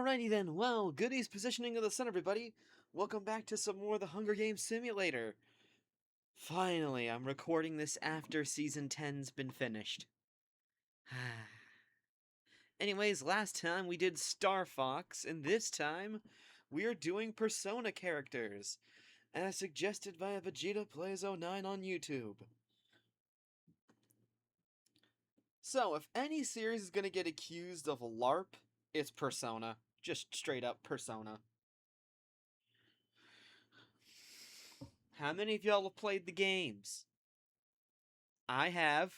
Alrighty then, well, goodies positioning of the sun, everybody. Welcome back to some more of the Hunger Games Simulator. Finally, I'm recording this after Season 10's been finished. Anyways, last time we did Star Fox, and this time we are doing Persona characters, as suggested by Vegeta Plays 09 on YouTube. So, if any series is gonna get accused of LARP, it's Persona. Just straight up Persona. How many of y'all have played the games? I have.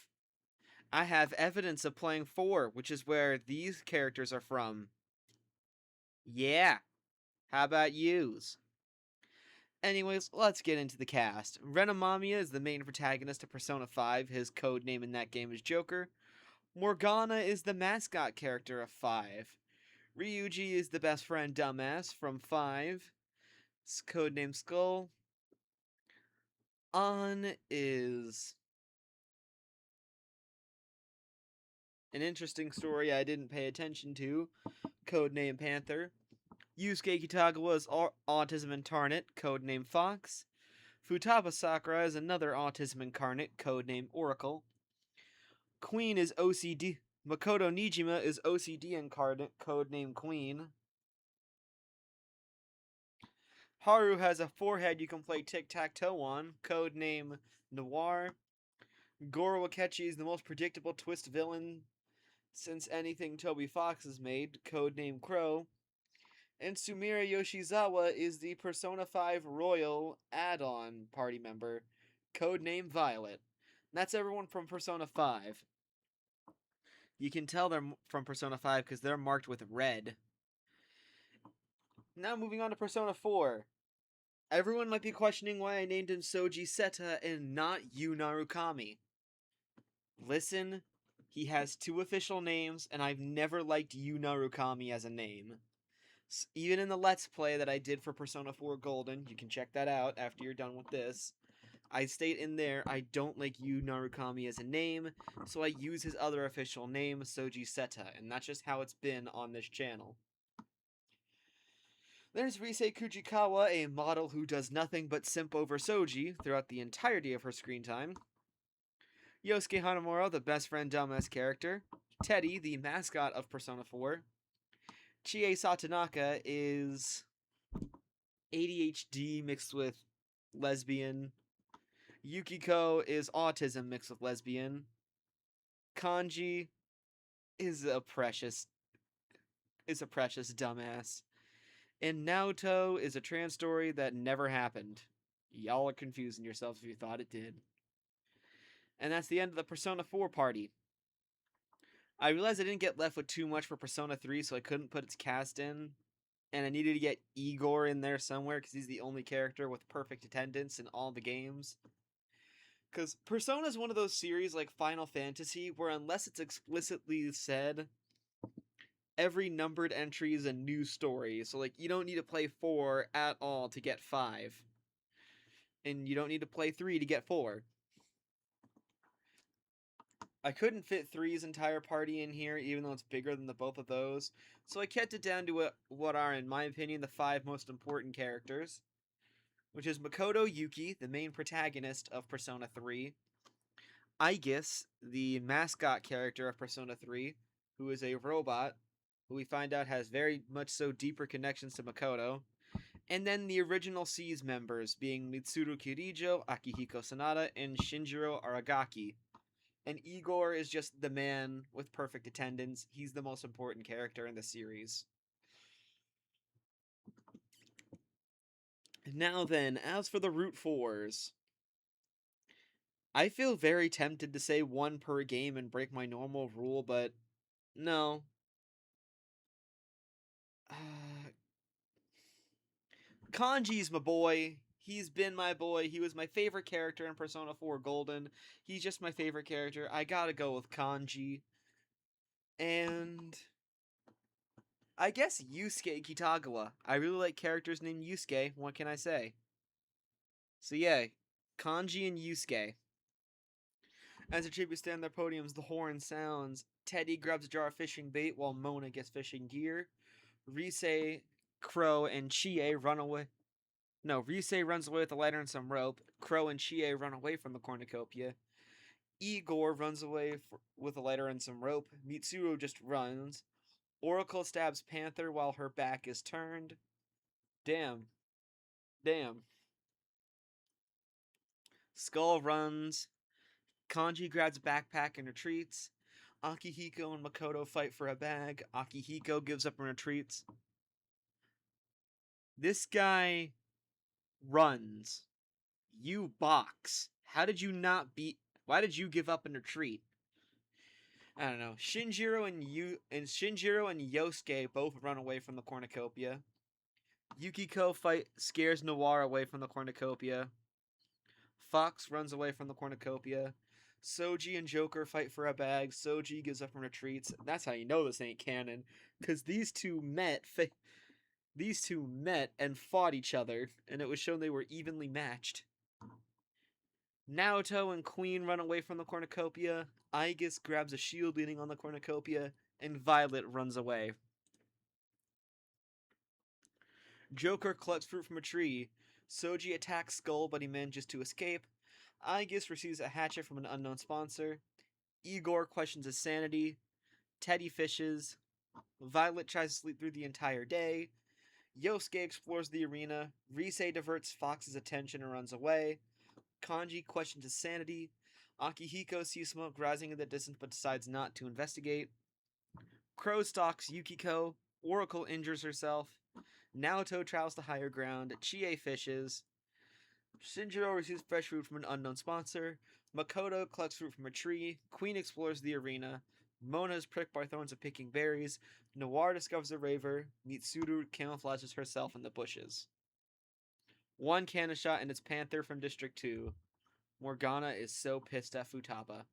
I have evidence of playing 4, which is where these characters are from. Yeah. How about yous? Anyways, let's get into the cast. Renamamiya is the main protagonist of Persona 5. His code name in that game is Joker. Morgana is the mascot character of 5. Ryuji is the best friend dumbass from 5. His codename Skull. An is an interesting story I didn't pay attention to. Codename Panther. Yusuke Kitagawa is Autism Incarnate, codename Fox. Futaba Sakura is another Autism Incarnate, codename Oracle. Queen is OCD. Makoto Nijima is OCD Incarnate, codename Queen. Haru has a forehead you can play tic-tac-toe on, codename Noir. Goro Akechi is the most predictable twist villain since anything Toby Fox has made, codename Crow. And Sumire Yoshizawa is the Persona 5 Royal add-on party member, codename Violet. And that's everyone from Persona 5. You can tell they're from Persona 5 because they're marked with red. Now moving on to Persona 4. Everyone might be questioning why I named him Soji Seta and not Yu Narukami. Listen, he has 2 official names, and I've never liked Yu Narukami as a name. Even in the Let's Play that I did for Persona 4 Golden, you can check that out after you're done with this, I state in there I don't like Yu Narukami as a name, so I use his other official name, Soji Seta, and that's just how it's been on this channel. There's Rise Kujikawa, a model who does nothing but simp over Soji throughout the entirety of her screen time. Yosuke Hanamura, the best friend dumbass character. Teddy, the mascot of Persona 4. Chie Satonaka is ADHD mixed with lesbian. Yukiko is autism mixed with lesbian. Kanji is a precious dumbass. And Naoto is a trans story that never happened. Y'all are confusing yourselves if you thought it did. And that's the end of the Persona 4 party. I realized I didn't get left with too much for Persona 3, so I couldn't put its cast in. And I needed to get Igor in there somewhere, because he's the only character with perfect attendance in all the games. Because Persona is one of those series like Final Fantasy, where unless it's explicitly said, every numbered entry is a new story. So, like, you don't need to play 4 at all to get 5. And you don't need to play 3 to get 4. I couldn't fit 3's entire party in here, even though it's bigger than the both of those. So I kept it down to what are, in my opinion, the 5 most important characters. Which is Makoto Yuki, the main protagonist of Persona 3. Aegis, the mascot character of Persona 3, who is a robot, who we find out has very much so deeper connections to Makoto. And then the original C's members, being Mitsuru Kirijo, Akihiko Sanada, and Shinjiro Aragaki. And Igor is just the man with perfect attendance. He's the most important character in the series. Now then, as for the Route 4s, I feel very tempted to say 1 per game and break my normal rule, but no. Kanji's my boy. He's been my boy. He was my favorite character in Persona 4 Golden. He's just my favorite character. I gotta go with Kanji. And I guess Yusuke Kitagawa. I really like characters named Yusuke. What can I say? So yeah, Kanji and Yusuke. As the tributes stand their podiums, the horn sounds. Teddy grabs a jar of fishing bait while Mona gets fishing gear. Rise, Crow, and Chie run away. No, Rise runs away with a lighter and some rope. Crow and Chie run away from the cornucopia. Igor runs away with a lighter and some rope. Mitsuru just runs. Oracle stabs Panther while her back is turned. Damn. Damn. Skull runs. Kanji grabs a backpack and retreats. Akihiko and Makoto fight for a bag. Akihiko gives up and retreats. This guy runs. You box. How did you not beat? Why did you give up and retreat? I don't know. Shinjiro and Yosuke both run away from the cornucopia. Yukiko scares Noir away from the cornucopia. Fox runs away from the cornucopia. Soji and Joker fight for a bag. Soji gives up and retreats. That's how you know this ain't canon, because these two met and fought each other, and it was shown they were evenly matched. Naoto and Queen run away from the cornucopia. Aegis grabs a shield leaning on the cornucopia, and Violet runs away. Joker collects fruit from a tree. Soji attacks Skull, but he manages to escape. Aegis receives a hatchet from an unknown sponsor. Igor questions his sanity. Teddy fishes. Violet tries to sleep through the entire day. Yosuke explores the arena. Rise diverts Fox's attention and runs away. Kanji questions his sanity. Akihiko sees smoke rising in the distance but decides not to investigate. Crow stalks Yukiko. Oracle injures herself. Naoto travels to higher ground. Chie fishes. Shinjiro receives fresh fruit from an unknown sponsor. Makoto collects fruit from a tree. Queen explores the arena. Mona is pricked by thorns of picking berries. Noir discovers a raver. Mitsuru camouflages herself in the bushes. One cannon shot and it's Panther from District 2. Morgana is so pissed at Futaba.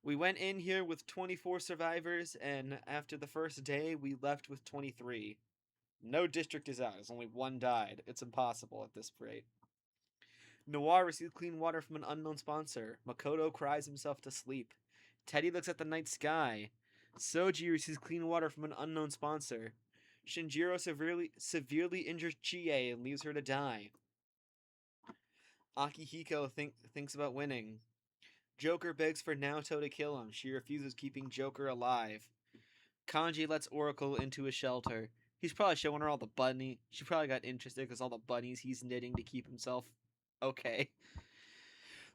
We went in here with 24 survivors, and after the first day, we left with 23. No district is out, as only one died. It's impossible at this rate. Noir receives clean water from an unknown sponsor. Makoto cries himself to sleep. Teddy looks at the night sky. Soji receives clean water from an unknown sponsor. Shinjiro severely injures Chie and leaves her to die. Akihiko thinks about winning. Joker begs for Naoto to kill him. She refuses, keeping Joker alive. Kanji lets Oracle into his shelter. He's probably showing her all the bunny. She probably got interested because all the bunnies he's knitting to keep himself okay.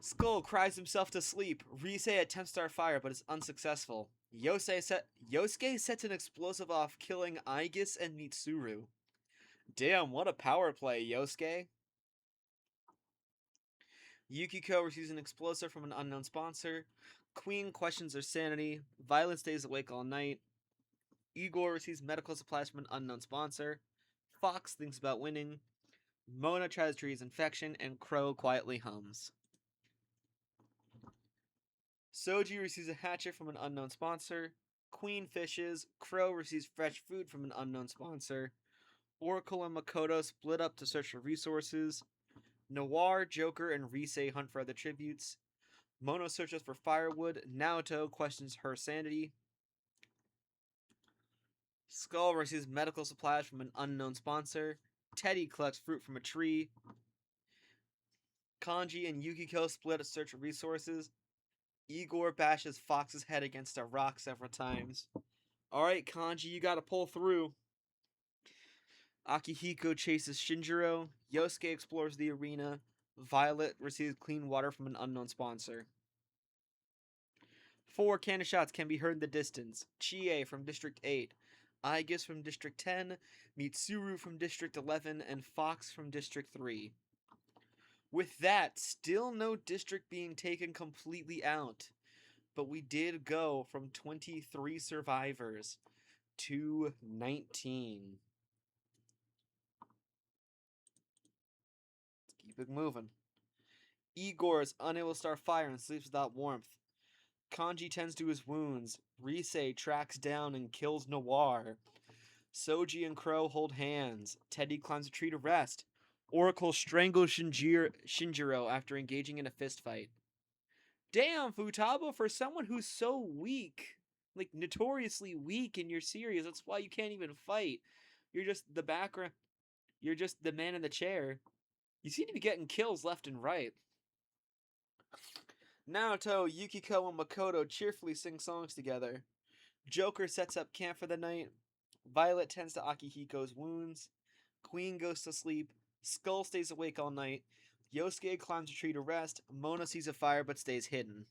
Skull cries himself to sleep. Rise attempts to start fire, but is unsuccessful. Yosuke sets an explosive off, killing Aegis and Mitsuru. Damn, what a power play, Yosuke. Yukiko receives an explosive from an unknown sponsor. Queen questions her sanity. Violet stays awake all night. Igor receives medical supplies from an unknown sponsor. Fox thinks about winning. Mona tries to treat his infection, and Crow quietly hums. Soji receives a hatchet from an unknown sponsor. Queen fishes. Crow receives fresh food from an unknown sponsor. Oracle and Makoto split up to search for resources. Noir, Joker, and Rise hunt for other tributes. Mona searches for firewood. Naoto questions her sanity. Skull receives medical supplies from an unknown sponsor. Teddy collects fruit from a tree. Kanji and Yukiko split to search for resources. Igor bashes Fox's head against a rock several times. Alright, Kanji, you gotta pull through. Akihiko chases Shinjiro. Yosuke explores the arena. Violet receives clean water from an unknown sponsor. 4 cannon shots can be heard in the distance. Chie from District 8. Aegis from District 10. Mitsuru from District 11. And Fox from District 3. With that, still no district being taken completely out. But we did go from 23 survivors to 19. Let's keep it moving. Igor is unable to start fire and sleeps without warmth. Kanji tends to his wounds. Rise tracks down and kills Noir. Soji and Crow hold hands. Teddy climbs a tree to rest. Oracle strangles Shinjiro after engaging in a fistfight. Damn, Futaba, for someone who's so weak, like notoriously weak in your series, that's why you can't even fight. You're just the background. You're just the man in the chair. You seem to be getting kills left and right. Naoto, Yukiko, and Makoto cheerfully sing songs together. Joker sets up camp for the night. Violet tends to Akihiko's wounds. Queen goes to sleep. Skull stays awake all night. Yosuke climbs a tree to rest. Mona sees a fire but stays hidden.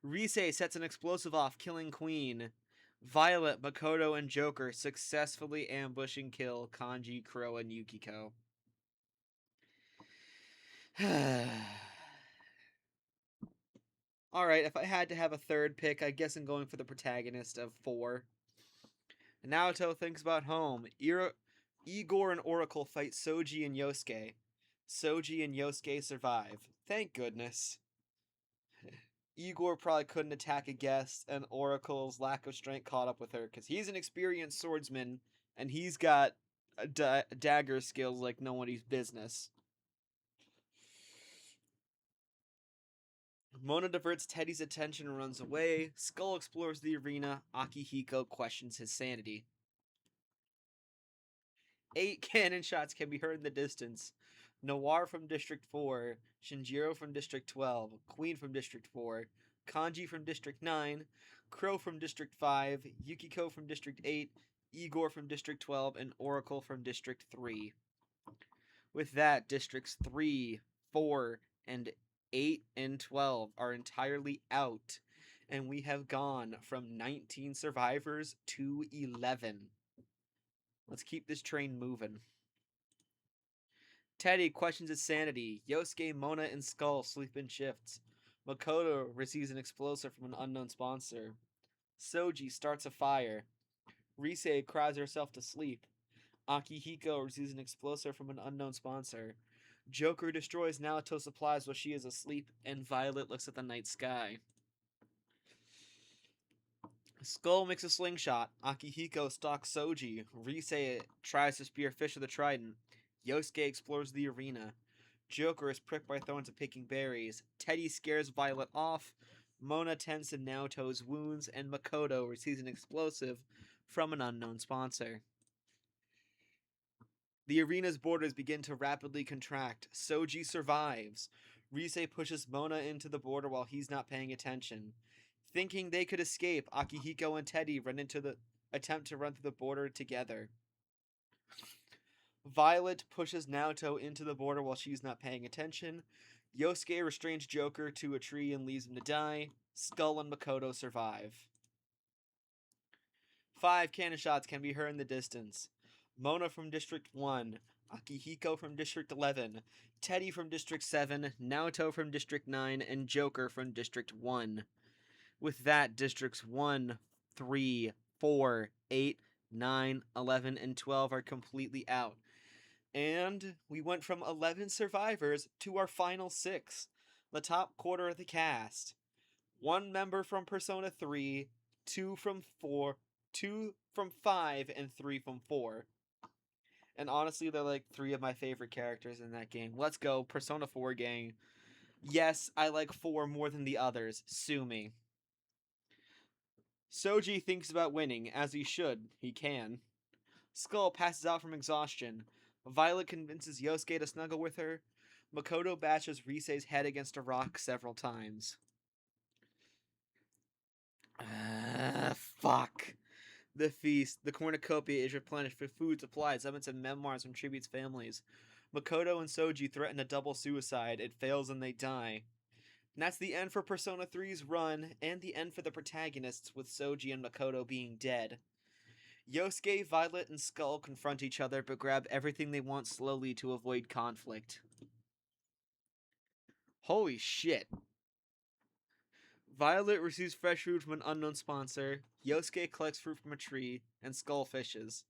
Rise sets an explosive off, killing Queen. Violet, Makoto, and Joker successfully ambush and kill Kanji, Crow, and Yukiko. Alright, if I had to have a third pick, I guess I'm going for the protagonist of 4. Naoto thinks about home. Igor and Oracle fight Soji and Yosuke. Soji and Yosuke survive. Thank goodness. Igor probably couldn't attack a guest, and Oracle's lack of strength caught up with her, because he's an experienced swordsman, and he's got dagger skills like nobody's business. Mona diverts Teddy's attention and runs away. Skull explores the arena. Akihiko questions his sanity. 8 cannon shots can be heard in the distance. Noir from District 4, Shinjiro from District 12, Queen from District 4, Kanji from District 9, Crow from District 5, Yukiko from District 8, Igor from District 12, and Oracle from District 3. With that, Districts 3, 4, and 8 and 12 are entirely out, and we have gone from 19 survivors to 11. Let's keep this train moving. Teddy questions his sanity. Yosuke, Mona, and Skull sleep in shifts. Makoto receives an explosive from an unknown sponsor. Soji starts a fire. Rise cries herself to sleep. Akihiko receives an explosive from an unknown sponsor. Joker destroys Naoto's supplies while she is asleep, and Violet looks at the night sky. Skull makes a slingshot. Akihiko stalks Soji. Rise tries to spear Fish with a trident. Yosuke explores the arena. Joker is pricked by thorns of picking berries. Teddy scares Violet off. Mona tends to Naoto's wounds, and Makoto receives an explosive from an unknown sponsor. The arena's borders begin to rapidly contract. Soji survives. Rise pushes Mona into the border while he's not paying attention. Thinking they could escape, Akihiko and Teddy attempt to run through the border together. Violet pushes Naoto into the border while she's not paying attention. Yosuke restrains Joker to a tree and leaves him to die. Skull and Makoto survive. 5 cannon shots can be heard in the distance. Mona from District 1, Akihiko from District 11, Teddy from District 7, Naoto from District 9, and Joker from District 1. With that, Districts 1, 3, 4, 8, 9, 11, and 12 are completely out. And we went from 11 survivors to our final 6, the top quarter of the cast. 1 member from Persona 3, 2 from 4, 2 from 5, and 3 from 4. And honestly, they're like 3 of my favorite characters in that game. Let's go, Persona 4 gang. Yes, I like 4 more than the others. Sue me. Soji thinks about winning, as he should. He can. Skull passes out from exhaustion. Violet convinces Yosuke to snuggle with her. Makoto bashes Rise's head against a rock several times. Fuck. The feast, the cornucopia, is replenished with food, supplies, evidence, and memoirs from tributes' families. Makoto and Soji threaten a double suicide. It fails and they die. And that's the end for Persona 3's run, and the end for the protagonists, with Soji and Makoto being dead. Yosuke, Violet, and Skull confront each other, but grab everything they want slowly to avoid conflict. Holy shit. Violet receives fresh fruit from an unknown sponsor. Yosuke collects fruit from a tree, and Skull fishes.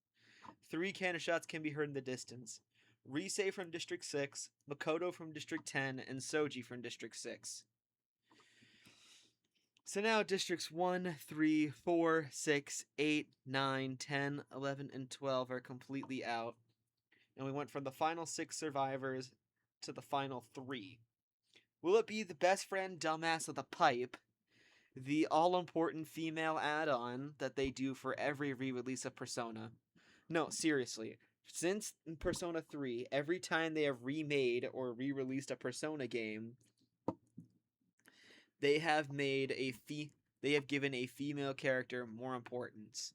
3 cannon shots can be heard in the distance. Rise from District 6, Makoto from District 10, and Soji from District 6. So now Districts 1, 3, 4, 6, 8, 9, 10, 11, and 12 are completely out. And we went from the final 6 survivors to the final 3. Will it be the best friend dumbass with a pipe, the all-important female add-on that they do for every re-release of Persona, No, seriously. Since Persona 3, every time they have remade or re-released a Persona game, they have made they have given a female character more importance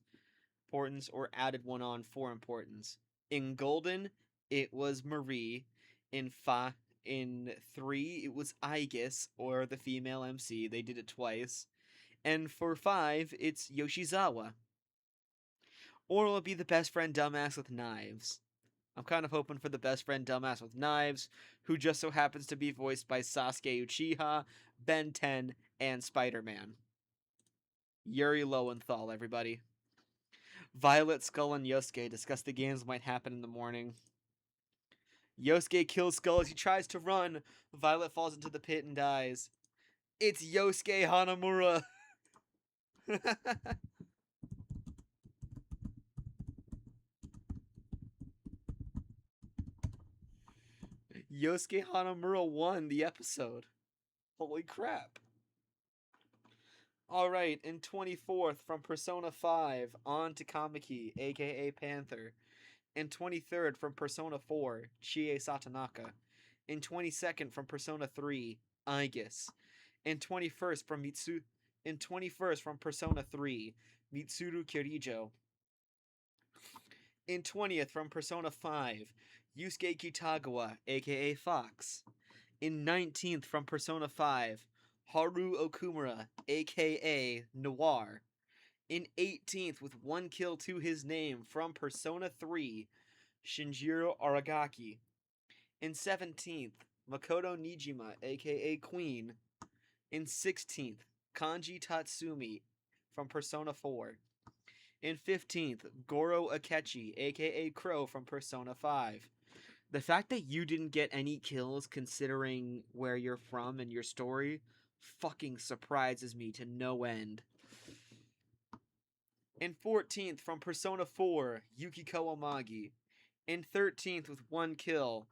or added one on for importance. In Golden, it was Marie. In in 3, it was Aigis or the female MC. They did it twice. And for 5, it's Yoshizawa. Or will it be the best friend dumbass with knives? I'm kind of hoping for the best friend dumbass with knives, who just so happens to be voiced by Sasuke Uchiha, Ben 10, and Spider-Man. Yuri Lowenthal, everybody. Violet, Skull, and Yosuke discuss the games might happen in the morning. Yosuke kills Skull as he tries to run. Violet falls into the pit and dies. It's Yosuke Hanamura. Yosuke Hanamura won the episode. Holy crap. Alright, in 24th from Persona 5 on to Kamiki, aka Panther. In 23rd from Persona 4, Chie Satonaka. In 22nd from Persona 3, Aegis. In 21st from Persona 3, Mitsuru Kirijo. In 20th from Persona 5, Yusuke Kitagawa, aka Fox. In 19th from Persona 5, Haru Okumura, aka Noir. In 18th with one kill to his name from Persona 3, Shinjiro Aragaki. In 17th, Makoto Nijima, aka Queen. In 16th, Kanji Tatsumi from Persona 4. In 15th, Goro Akechi, aka Crow from Persona 5. The fact that you didn't get any kills considering where you're from and your story fucking surprises me to no end. In 14th from Persona 4, Yukiko Amagi. In 13th with one kill,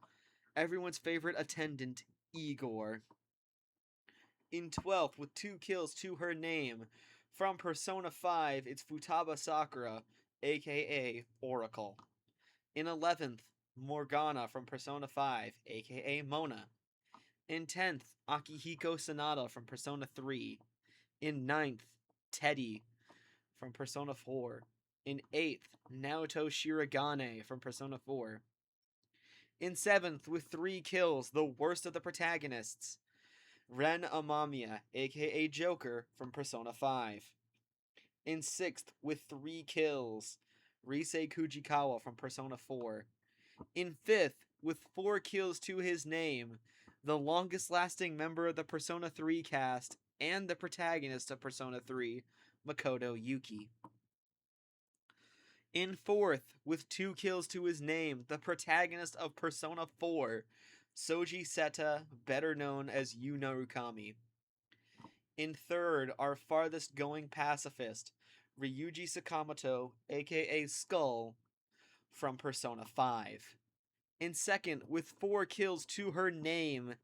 everyone's favorite attendant, Igor. In 12th with 2 kills to her name, from Persona 5, it's Futaba Sakura, aka Oracle. In 11th, Morgana from Persona 5, aka Mona. In 10th, Akihiko Sanada from Persona 3. In 9th, Teddy from Persona 4. In 8th, Naoto Shirogane from Persona 4. In 7th, with 3 kills, the worst of the protagonists, Ren Amamiya, aka Joker from Persona 5. In 6th, with 3 kills, Rise Kujikawa from Persona 4. In 5th, with 4 kills to his name, the longest lasting member of the Persona 3 cast and the protagonist of Persona 3, Makoto Yuki. In 4th, with 2 kills to his name, the protagonist of Persona 4, Soji Seta, better known as Yu Narukami. In 3rd, our farthest going pacifist, Ryuji Sakamoto, aka Skull, from Persona 5. In 2nd, with 4 kills to her name,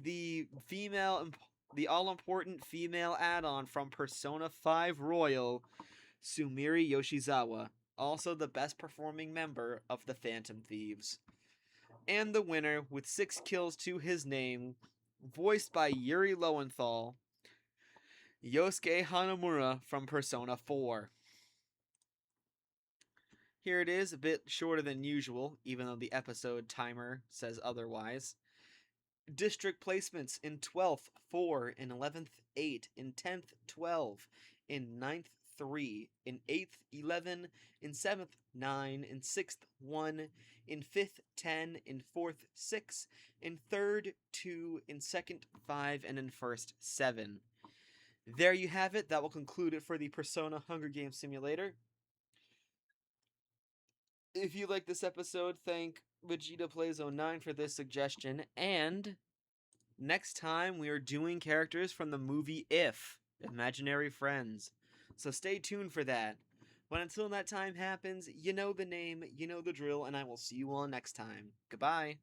the all-important female add-on from Persona 5 Royal, Sumiri Yoshizawa, also the best performing member of the Phantom Thieves. And the winner, with 6 kills to his name, voiced by Yuri Lowenthal, Yosuke Hanamura from Persona 4. Here it is, a bit shorter than usual, even though the episode timer says otherwise. District placements: in 12th, 4, in 11th, 8, in 10th, 12, in 9th, 3, in 8th, 11, in 7th, 9, in 6th, 1, in 5th, 10, in 4th, 6, in 3rd, 2, in 2nd, 5, and in 1st, 7. There you have it. That will conclude it for the Persona Hunger Games Simulator. If you like this episode, thank Vegeta Plays 09 for this suggestion, and next time we are doing characters from the movie If, Imaginary Friends. So stay tuned for that. But until that time happens, you know the name, you know the drill, and I will see you all next time. Goodbye.